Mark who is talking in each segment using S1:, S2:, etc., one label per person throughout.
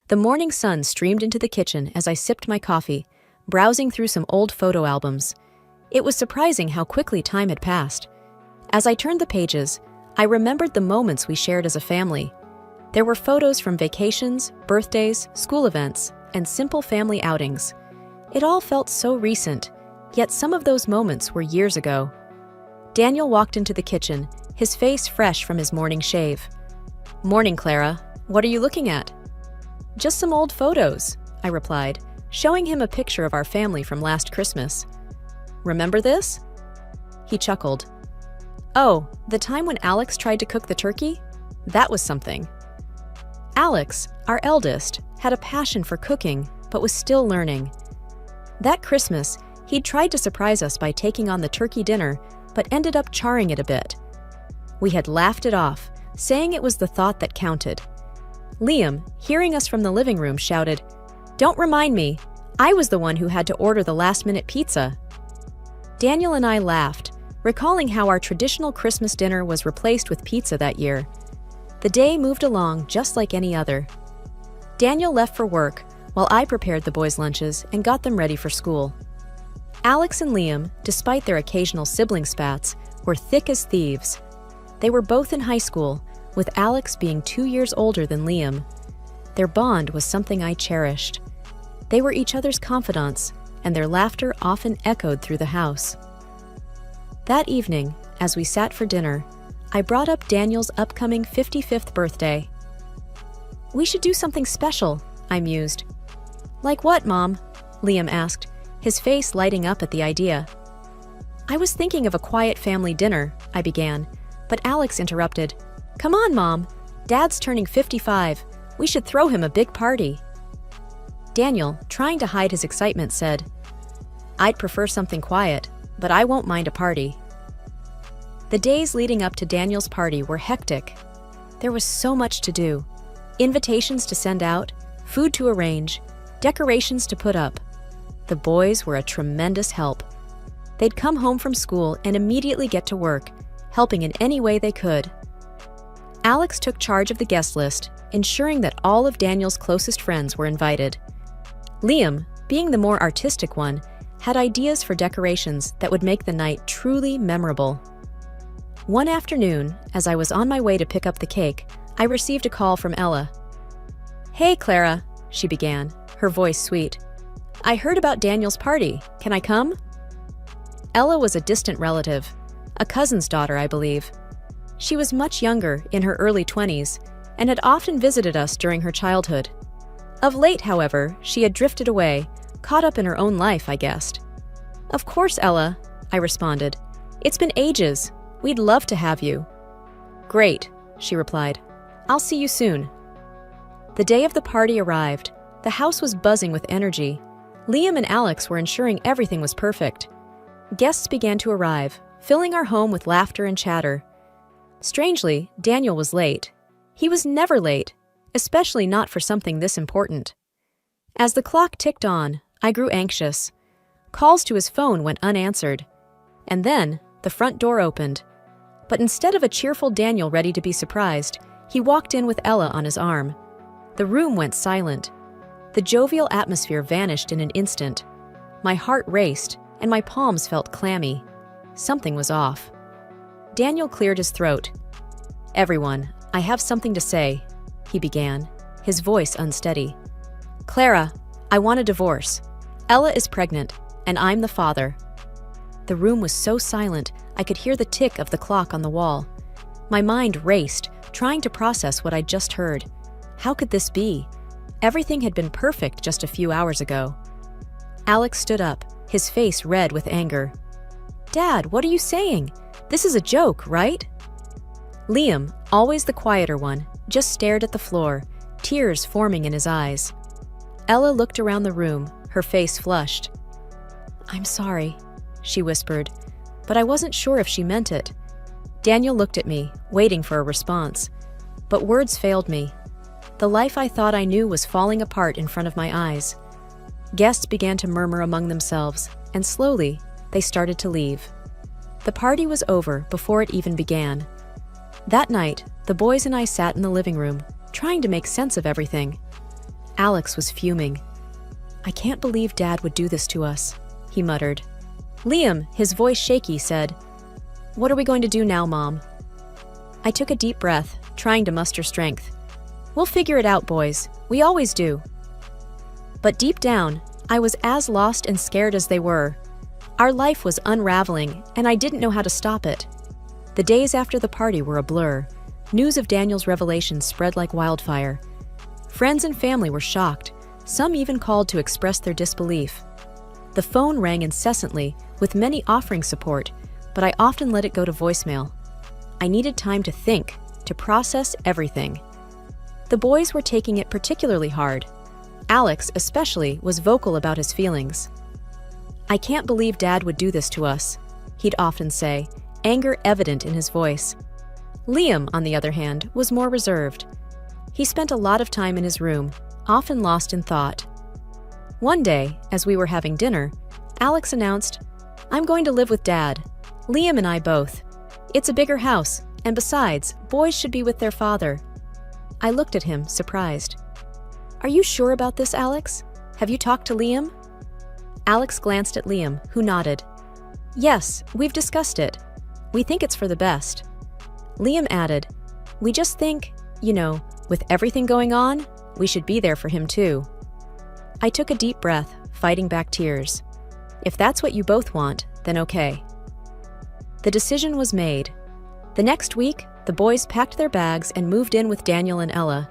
S1: The morning sun streamed into the kitchen as I sipped my coffee, browsing through some old photo albums. It was surprising how quickly time had passed. As I turned the pages, I remembered the moments we shared as a family. There were photos from vacations, birthdays, school events, and simple family outings. It all felt so recent, yet some of those moments were years ago. Daniel walked into the kitchen, his face fresh from his morning shave. "Morning, Clara. What are you looking at?" "Just some old photos," I replied, showing him a picture of our family from last Christmas. "Remember this?" He chuckled. "Oh, the time when Alex tried to cook the turkey? That was something." Alex, our eldest, had a passion for cooking, but was still learning. That Christmas, he'd tried to surprise us by taking on the turkey dinner, but ended up charring it a bit. We had laughed it off, saying it was the thought that counted. Liam, hearing us from the living room, shouted, "Don't remind me, I was the one who had to order the last-minute pizza." Daniel and I laughed, recalling how our traditional Christmas dinner was replaced with pizza that year. The day moved along just like any other. Daniel left for work, while I prepared the boys' lunches and got them ready for school. Alex and Liam, despite their occasional sibling spats, were thick as thieves. They were both in high school, with Alex being 2 years older than Liam. Their bond was something I cherished. They were each other's confidants, and their laughter often echoed through the house. That evening, as we sat for dinner, I brought up Daniel's upcoming 55th birthday. "We should do something special," I mused. "Like what, Mom?" Liam asked, his face lighting up at the idea. "I was thinking of a quiet family dinner," I began, but Alex interrupted. "Come on, Mom. Dad's turning 55. We should throw him a big party." Daniel, trying to hide his excitement, said, "I'd prefer something quiet, but I won't mind a party." The days leading up to Daniel's party were hectic. There was so much to do. Invitations to send out, food to arrange, decorations to put up. The boys were a tremendous help. They'd come home from school and immediately get to work, helping in any way they could. Alex took charge of the guest list, ensuring that all of Daniel's closest friends were invited. Liam, being the more artistic one, had ideas for decorations that would make the night truly memorable. One afternoon, as I was on my way to pick up the cake, I received a call from Ella. "Hey, Clara," she began, her voice sweet. "I heard about Daniel's party. Can I come?" Ella was a distant relative, a cousin's daughter, I believe. She was much younger, in her early 20s, and had often visited us during her childhood. Of late, however, she had drifted away, caught up in her own life, I guessed. "Of course, Ella," I responded. "It's been ages. We'd love to have you." "Great," she replied. "I'll see you soon." The day of the party arrived. The house was buzzing with energy. Liam and Alex were ensuring everything was perfect. Guests began to arrive, filling our home with laughter and chatter. Strangely, Daniel was late. He was never late, especially not for something this important. As the clock ticked on, I grew anxious. Calls to his phone went unanswered. And then, the front door opened. But instead of a cheerful Daniel ready to be surprised, he walked in with Ella on his arm. The room went silent. The jovial atmosphere vanished in an instant. My heart raced, and my palms felt clammy. Something was off. Daniel cleared his throat. "Everyone, I have something to say," he began, his voice unsteady. "Clara, I want a divorce. Ella is pregnant, and I'm the father." The room was so silent, I could hear the tick of the clock on the wall. My mind raced, trying to process what I'd just heard. How could this be? Everything had been perfect just a few hours ago. Alex stood up, his face red with anger. "Dad, what are you saying? This is a joke, right?" Liam, always the quieter one, just stared at the floor, tears forming in his eyes. Ella looked around the room, her face flushed. "I'm sorry," she whispered, but I wasn't sure if she meant it. Daniel looked at me, waiting for a response. But words failed me. The life I thought I knew was falling apart in front of my eyes. Guests began to murmur among themselves, and slowly, they started to leave. The party was over before it even began. That night, the boys and I sat in the living room, trying to make sense of everything. Alex was fuming. "I can't believe Dad would do this to us," he muttered. Liam, his voice shaky, said, "What are we going to do now, Mom?" I took a deep breath, trying to muster strength. "We'll figure it out, boys. We always do." But deep down, I was as lost and scared as they were. Our life was unraveling, and I didn't know how to stop it. The days after the party were a blur. News of Daniel's revelations spread like wildfire. Friends and family were shocked. Some even called to express their disbelief. The phone rang incessantly, with many offering support, but I often let it go to voicemail. I needed time to think, to process everything. The boys were taking it particularly hard. Alex, especially, was vocal about his feelings. "I can't believe Dad would do this to us," he'd often say, anger evident in his voice. Liam, on the other hand, was more reserved. He spent a lot of time in his room, often lost in thought. One day, as we were having dinner, Alex announced, "I'm going to live with Dad. Liam and I both. It's a bigger house, and besides, boys should be with their father." I looked at him, surprised. "Are you sure about this, Alex? Have you talked to Liam?" Alex glanced at Liam, who nodded. "Yes, we've discussed it. We think it's for the best." Liam added, "We just think, with everything going on, we should be there for him too." I took a deep breath, fighting back tears. If that's what you both want, then okay. The decision was made. The next week, the boys packed their bags and moved in with Daniel and Ella.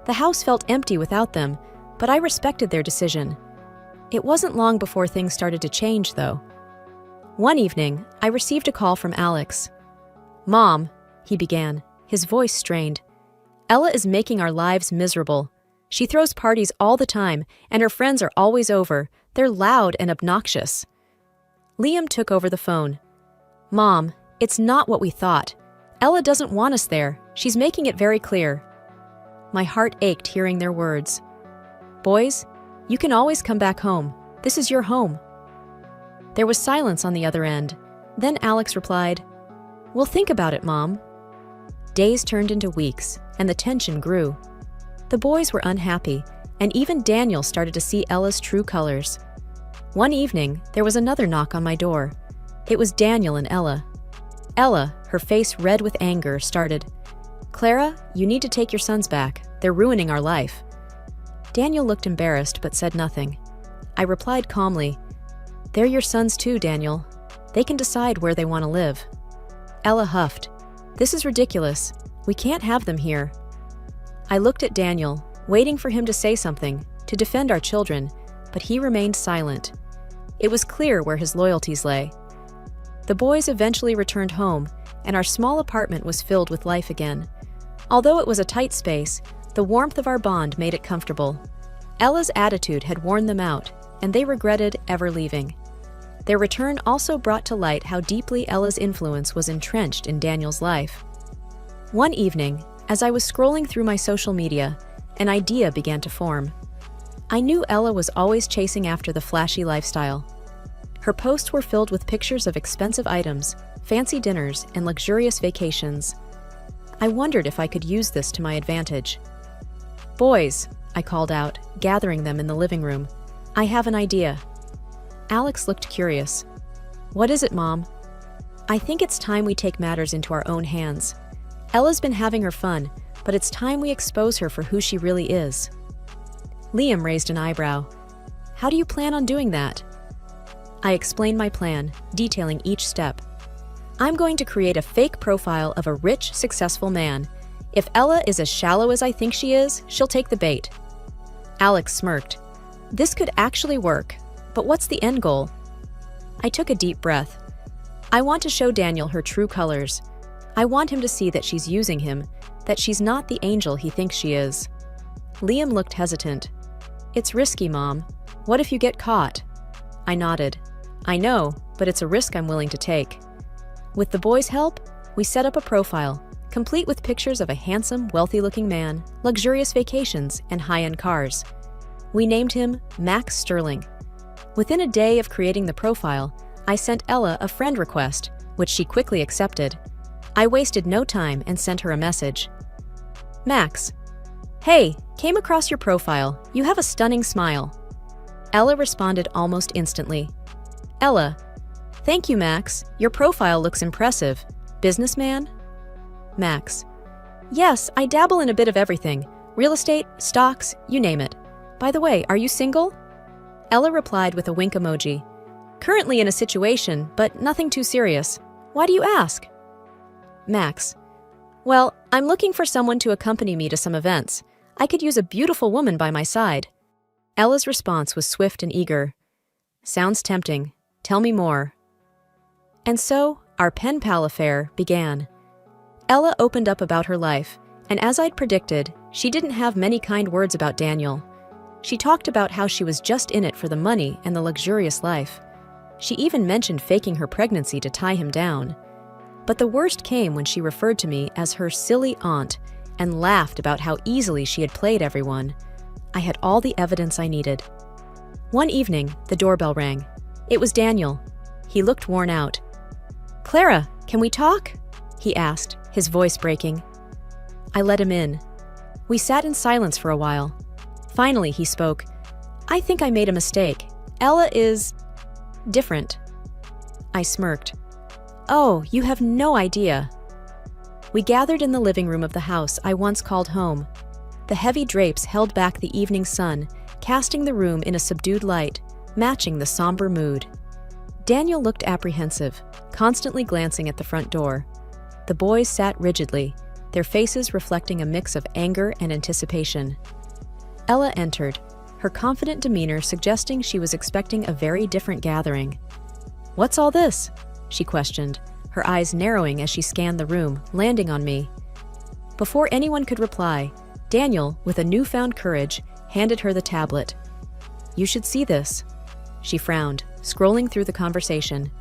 S1: The house felt empty without them, but I respected their decision. It wasn't long before things started to change, though. One evening, I received a call from Alex. "Mom," he began, his voice strained. "Ella is making our lives miserable. She throws parties all the time, and her friends are always over. They're loud and obnoxious." Liam took over the phone. "Mom, it's not what we thought. Ella doesn't want us there. She's making it very clear." My heart ached hearing their words. "Boys, you can always come back home. This is your home." There was silence on the other end. Then Alex replied, "We'll think about it, Mom." Days turned into weeks, and the tension grew. The boys were unhappy, and even Daniel started to see Ella's true colors. One evening, there was another knock on my door. It was Daniel and Ella. Ella, her face red with anger, started, "Clara, you need to take your sons back. They're ruining our life." Daniel looked embarrassed but said nothing. I replied calmly, "They're your sons too, Daniel. They can decide where they want to live." Ella huffed, "This is ridiculous. We can't have them here." I looked at Daniel, waiting for him to say something, to defend our children, but he remained silent. It was clear where his loyalties lay. The boys eventually returned home, and our small apartment was filled with life again. Although it was a tight space, the warmth of our bond made it comfortable. Ella's attitude had worn them out, and they regretted ever leaving. Their return also brought to light how deeply Ella's influence was entrenched in Daniel's life. One evening, as I was scrolling through my social media, an idea began to form. I knew Ella was always chasing after the flashy lifestyle. Her posts were filled with pictures of expensive items, fancy dinners, and luxurious vacations. I wondered if I could use this to my advantage. "Boys," I called out, gathering them in the living room, "I have an idea." Alex looked curious. "What is it, Mom?" "I think it's time we take matters into our own hands. Ella's been having her fun, but it's time we expose her for who she really is." Liam raised an eyebrow. "How do you plan on doing that?" I explained my plan, detailing each step. "I'm going to create a fake profile of a rich, successful man. If Ella is as shallow as I think she is, she'll take the bait." Alex smirked. "This could actually work, but what's the end goal?" I took a deep breath. "I want to show Daniel her true colors. I want him to see that she's using him, that she's not the angel he thinks she is." Liam looked hesitant. "It's risky, Mom. What if you get caught?" I nodded. "I know, but it's a risk I'm willing to take." With the boys' help, we set up a profile, complete with pictures of a handsome, wealthy-looking man, luxurious vacations, and high-end cars. We named him Max Sterling. Within a day of creating the profile, I sent Ella a friend request, which she quickly accepted. I wasted no time and sent her a message. "Max, Hey, came across your profile. You have a stunning smile. Ella responded almost instantly. Ella, thank you, Max. Your profile looks impressive. Businessman? Max. Yes, I dabble in a bit of everything. Real estate, stocks, you name it. By the way, are you single? Ella replied with a wink emoji. Currently in a situation, but nothing too serious. Why do you ask? Max. Well, I'm looking for someone to accompany me to some events. I could use a beautiful woman by my side. Ella's response was swift and eager. Sounds tempting. Tell me more. And so, our pen pal affair began. Ella opened up about her life, and as I'd predicted, she didn't have many kind words about Daniel. She talked about how she was just in it for the money and the luxurious life. She even mentioned faking her pregnancy to tie him down. But the worst came when she referred to me as her silly aunt and laughed about how easily she had played everyone. I had all the evidence I needed. One evening, the doorbell rang. It was Daniel. He looked worn out. Clara, can we talk? He asked, his voice breaking. I let him in. We sat in silence for a while. Finally, he spoke. I think I made a mistake. Ella is different. I smirked. Oh, you have no idea. We gathered in the living room of the house I once called home. The heavy drapes held back the evening sun, casting the room in a subdued light, matching the somber mood. Daniel looked apprehensive, constantly glancing at the front door. The boys sat rigidly, their faces reflecting a mix of anger and anticipation. Ella entered, her confident demeanor suggesting she was expecting a very different gathering. What's all this? She questioned, her eyes narrowing as she scanned the room, landing on me. Before anyone could reply, Daniel, with a newfound courage, handed her the tablet. You should see this. She frowned, scrolling through the conversation.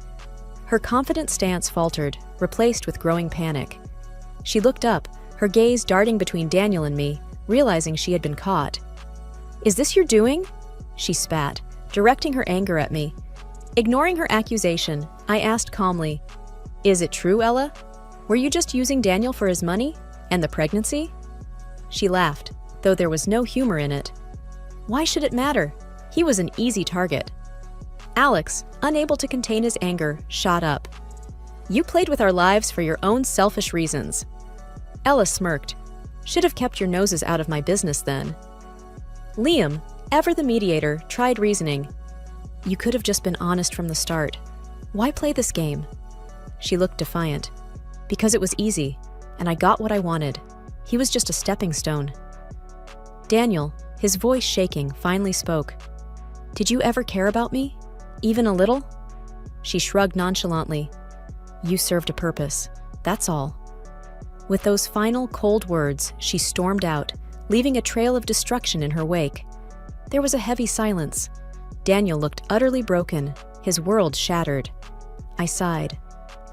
S1: Her confident stance faltered, replaced with growing panic. She looked up, her gaze darting between Daniel and me, realizing she had been caught. Is this your doing? She spat, directing her anger at me. Ignoring her accusation, I asked calmly, Is it true, Ella? Were you just using Daniel for his money? And the pregnancy? She laughed, though there was no humor in it. Why should it matter? He was an easy target. Alex, unable to contain his anger, shot up. You played with our lives for your own selfish reasons. Ella smirked. Should have kept your noses out of my business then. Liam, ever the mediator, tried reasoning. You could have just been honest from the start. Why play this game? She looked defiant. Because it was easy, and I got what I wanted. He was just a stepping stone. Daniel, his voice shaking, finally spoke. Did you ever care about me? Even a little? She shrugged nonchalantly. You served a purpose. That's all. With those final cold words, she stormed out, leaving a trail of destruction in her wake. There was a heavy silence. Daniel looked utterly broken, his world shattered. I sighed.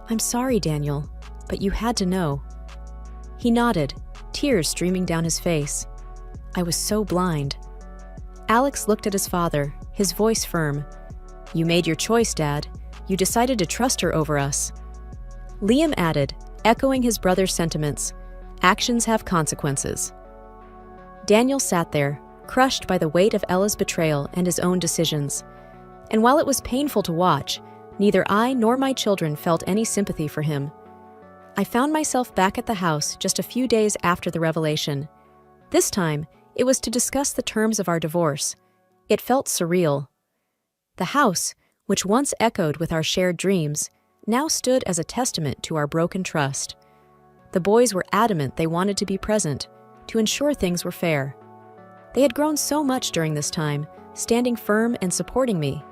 S1: I'm sorry, Daniel, but you had to know. He nodded, tears streaming down his face. I was so blind. Alex looked at his father, his voice firm. You made your choice, Dad. You decided to trust her over us. Liam added, echoing his brother's sentiments. Actions have consequences. Daniel sat there, crushed by the weight of Ella's betrayal and his own decisions. And while it was painful to watch, neither I nor my children felt any sympathy for him. I found myself back at the house just a few days after the revelation. This time, it was to discuss the terms of our divorce. It felt surreal. The house, which once echoed with our shared dreams, now stood as a testament to our broken trust. The boys were adamant they wanted to be present, to ensure things were fair. They had grown so much during this time, standing firm and supporting me.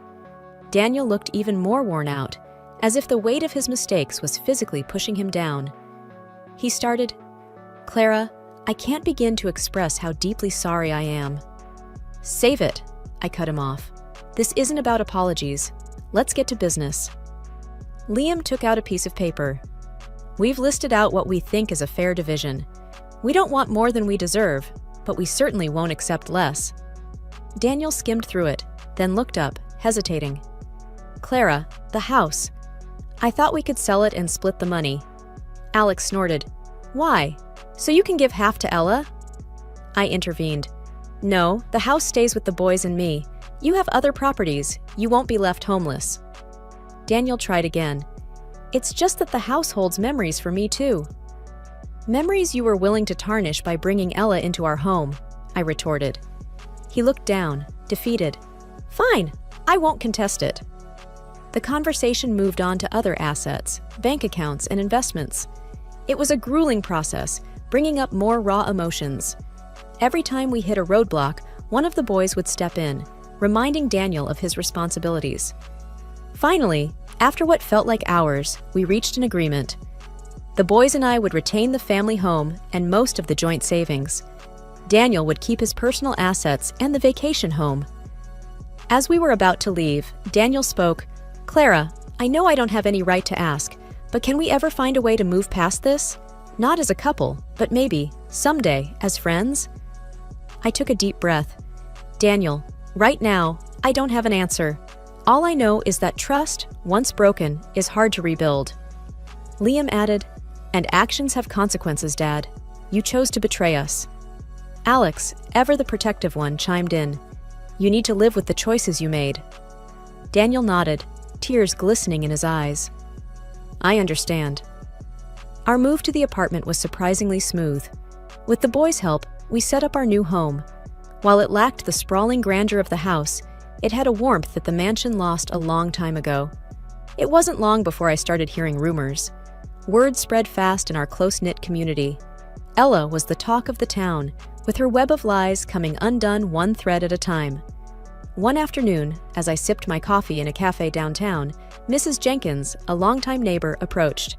S1: Daniel looked even more worn out, as if the weight of his mistakes was physically pushing him down. He started, Clara, I can't begin to express how deeply sorry I am. Save it, I cut him off. This isn't about apologies. Let's get to business. Liam took out a piece of paper. We've listed out what we think is a fair division. We don't want more than we deserve, but we certainly won't accept less. Daniel skimmed through it, then looked up, hesitating. Clara, the house. I thought we could sell it and split the money. Alex snorted. Why? So you can give half to Ella? I intervened. No, the house stays with the boys and me. You have other properties. You won't be left homeless. Daniel tried again. It's just that the house holds memories for me too. Memories you were willing to tarnish by bringing Ella into our home, I retorted. He looked down, defeated. Fine, I won't contest it. The conversation moved on to other assets, bank accounts, and investments. It was a grueling process, bringing up more raw emotions. Every time we hit a roadblock, one of the boys would step in, reminding Daniel of his responsibilities. Finally, after what felt like hours, we reached an agreement. The boys and I would retain the family home and most of the joint savings. Daniel would keep his personal assets and the vacation home. As we were about to leave, Daniel spoke. Clara, I know I don't have any right to ask, but can we ever find a way to move past this? Not as a couple, but maybe, someday, as friends? I took a deep breath. Daniel, right now, I don't have an answer. All I know is that trust, once broken, is hard to rebuild. Liam added, and actions have consequences, Dad. You chose to betray us. Alex, ever the protective one, chimed in. You need to live with the choices you made. Daniel nodded, tears glistening in his eyes. I understand. Our move to the apartment was surprisingly smooth. With the boys' help, we set up our new home. While it lacked the sprawling grandeur of the house, it had a warmth that the mansion lost a long time ago. It wasn't long before I started hearing rumors. Word spread fast in our close-knit community. Ella was the talk of the town, with her web of lies coming undone one thread at a time. One afternoon, as I sipped my coffee in a cafe downtown, Mrs. Jenkins, a longtime neighbor, approached.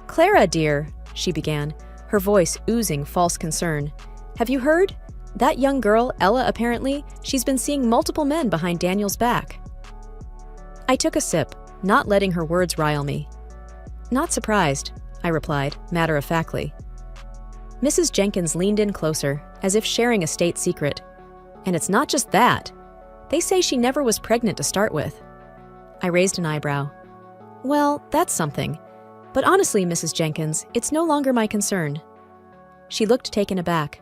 S1: Clara, dear, she began, her voice oozing false concern. Have you heard? That young girl, Ella, apparently, she's been seeing multiple men behind Daniel's back. I took a sip, not letting her words rile me. Not surprised, I replied, matter-of-factly. Mrs. Jenkins leaned in closer, as if sharing a state secret. And it's not just that. They say she never was pregnant to start with. I raised an eyebrow. Well, that's something. But honestly, Mrs. Jenkins, it's no longer my concern. She looked taken aback.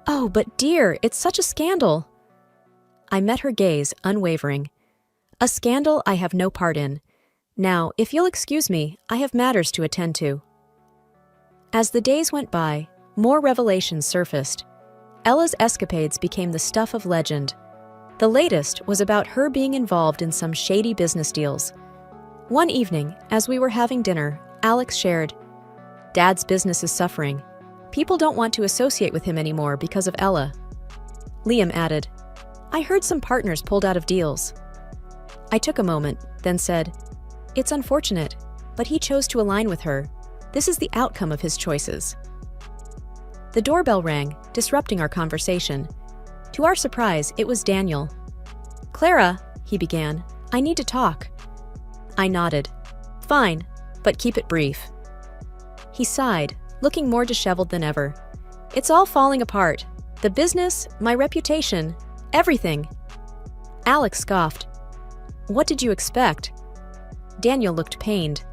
S1: Oh, but dear, it's such a scandal. I met her gaze, unwavering. A scandal I have no part in. Now, if you'll excuse me, I have matters to attend to. As the days went by, more revelations surfaced. Ella's escapades became the stuff of legend. The latest was about her being involved in some shady business deals. One evening, as we were having dinner, Alex shared, Dad's business is suffering. People don't want to associate with him anymore because of Ella. Liam added, I heard some partners pulled out of deals. I took a moment, then said, It's unfortunate, but he chose to align with her. This is the outcome of his choices. The doorbell rang, disrupting our conversation. To our surprise, it was Daniel. Clara, he began, I need to talk. I nodded. Fine, but keep it brief. He sighed, looking more disheveled than ever. It's all falling apart. The business, my reputation, everything. Alex scoffed. What did you expect? Daniel looked pained.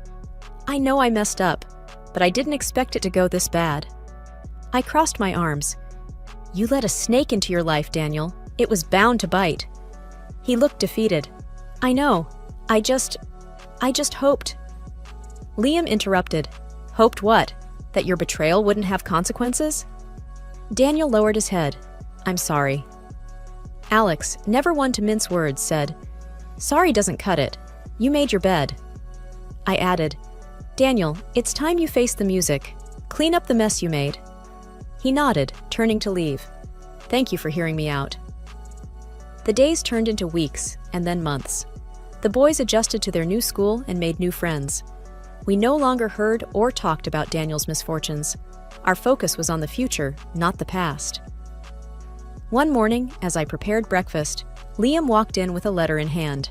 S1: I know I messed up, but I didn't expect it to go this bad. I crossed my arms. You let a snake into your life, Daniel. It was bound to bite. He looked defeated. I know. I just hoped. Liam interrupted. Hoped what? That your betrayal wouldn't have consequences? Daniel lowered his head. I'm sorry. Alex, never one to mince words, said, Sorry doesn't cut it. You made your bed. I added, Daniel, it's time you face the music. Clean up the mess you made. He nodded, turning to leave. Thank you for hearing me out. The days turned into weeks, and then months. The boys adjusted to their new school and made new friends. We no longer heard or talked about Daniel's misfortunes. Our focus was on the future, not the past. One morning, as I prepared breakfast, Liam walked in with a letter in hand.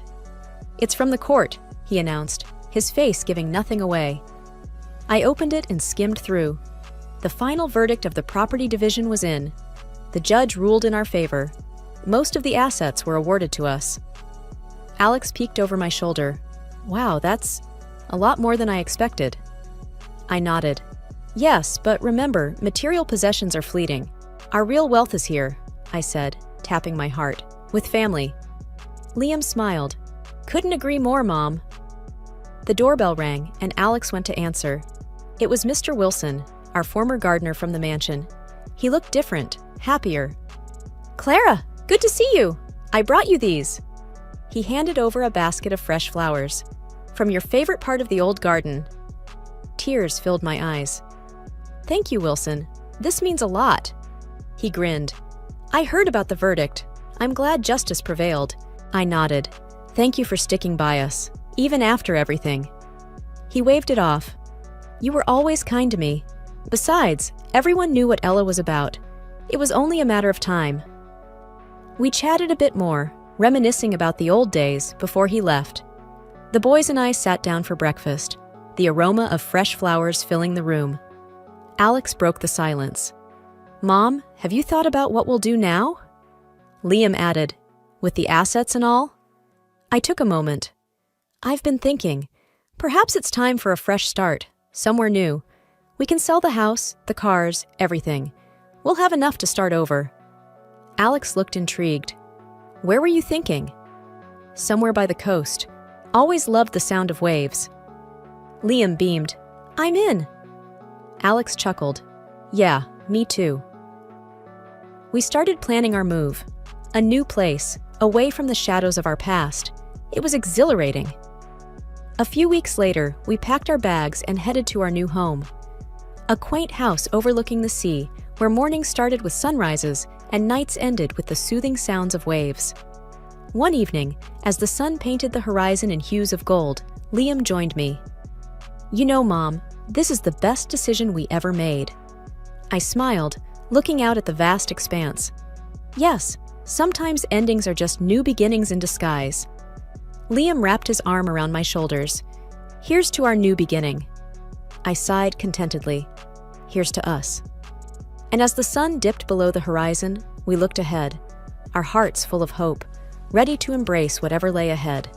S1: It's from the court, he announced, his face giving nothing away. I opened it and skimmed through. The final verdict of the property division was in. The judge ruled in our favor. Most of the assets were awarded to us. Alex peeked over my shoulder. Wow, that's a lot more than I expected. I nodded. Yes, but remember, material possessions are fleeting. Our real wealth is here, I said, tapping my heart. With family. Liam smiled. Couldn't agree more, Mom. The doorbell rang, and Alex went to answer. It was Mr. Wilson, our former gardener from the mansion. He looked different, happier. Clara, good to see you. I brought you these. He handed over a basket of fresh flowers. From your favorite part of the old garden. Tears filled my eyes. Thank you, Wilson. This means a lot. He grinned. I heard about the verdict. I'm glad justice prevailed. I nodded. Thank you for sticking by us, even after everything. He waved it off. You were always kind to me. Besides, everyone knew what Ella was about. It was only a matter of time. We chatted a bit more, reminiscing about the old days before he left. The boys and I sat down for breakfast, the aroma of fresh flowers filling the room. Alex broke the silence. Mom, have you thought about what we'll do now? Liam added, with the assets and all? I took a moment. I've been thinking. Perhaps it's time for a fresh start, somewhere new. We can sell the house, the cars, everything. We'll have enough to start over. Alex looked intrigued. Where were you thinking? Somewhere by the coast. Always loved the sound of waves. Liam beamed. I'm in. Alex chuckled. Yeah, me too. We started planning our move. A new place, away from the shadows of our past. It was exhilarating. A few weeks later, we packed our bags and headed to our new home. A quaint house overlooking the sea, where mornings started with sunrises and nights ended with the soothing sounds of waves. One evening, as the sun painted the horizon in hues of gold, Liam joined me. You know, Mom, this is the best decision we ever made. I smiled, looking out at the vast expanse. Yes, sometimes endings are just new beginnings in disguise. Liam wrapped his arm around my shoulders. Here's to our new beginning. I sighed contentedly. Here's to us. And as the sun dipped below the horizon, we looked ahead, our hearts full of hope, ready to embrace whatever lay ahead.